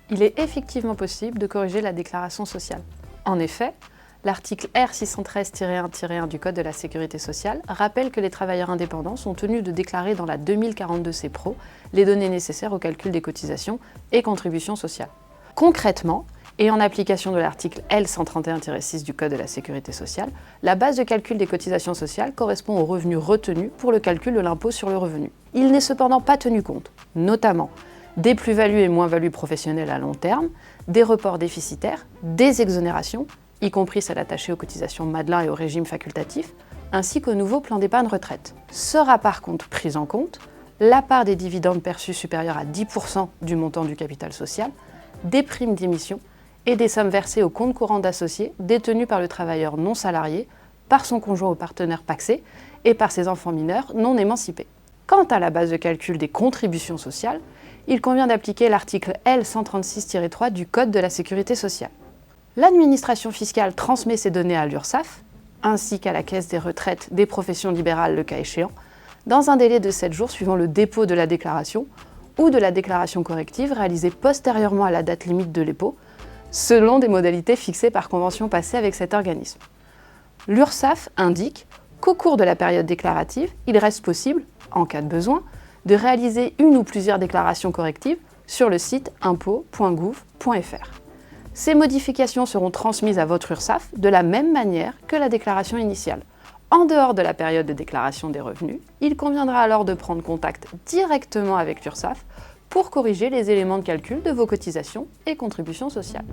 Il est effectivement possible de corriger la déclaration sociale. En effet, l'article R613-1-1 du Code de la Sécurité sociale rappelle que les travailleurs indépendants sont tenus de déclarer dans la 2042 CPRO les données nécessaires au calcul des cotisations et contributions sociales. Concrètement, et en application de l'article L131-6 du Code de la Sécurité sociale, la base de calcul des cotisations sociales correspond aux revenus retenus pour le calcul de l'impôt sur le revenu. Il n'est cependant pas tenu compte, notamment des plus-values et moins-values professionnelles à long terme, des reports déficitaires, des exonérations, y compris celles attachées aux cotisations Madelin et au régime facultatif, ainsi qu'au nouveau plan d'épargne retraite. Sera par contre prise en compte la part des dividendes perçus supérieure à 10% du montant du capital social, des primes d'émission et des sommes versées au compte courant d'associés détenus par le travailleur non salarié, par son conjoint ou partenaire pacsé et par ses enfants mineurs non émancipés. Quant à la base de calcul des contributions sociales, il convient d'appliquer l'article L136-3 du Code de la Sécurité sociale. L'administration fiscale transmet ces données à l'URSSAF, ainsi qu'à la Caisse des retraites des professions libérales le cas échéant, dans un délai de 7 jours suivant le dépôt de la déclaration ou de la déclaration corrective réalisée postérieurement à la date limite de dépôt, selon des modalités fixées par convention passée avec cet organisme. L'URSSAF indique qu'au cours de la période déclarative, il reste possible, en cas de besoin, de réaliser une ou plusieurs déclarations correctives sur le site impôts.gouv.fr. Ces modifications seront transmises à votre URSSAF de la même manière que la déclaration initiale. En dehors de la période de déclaration des revenus, il conviendra alors de prendre contact directement avec l'URSSAF pour corriger les éléments de calcul de vos cotisations et contributions sociales.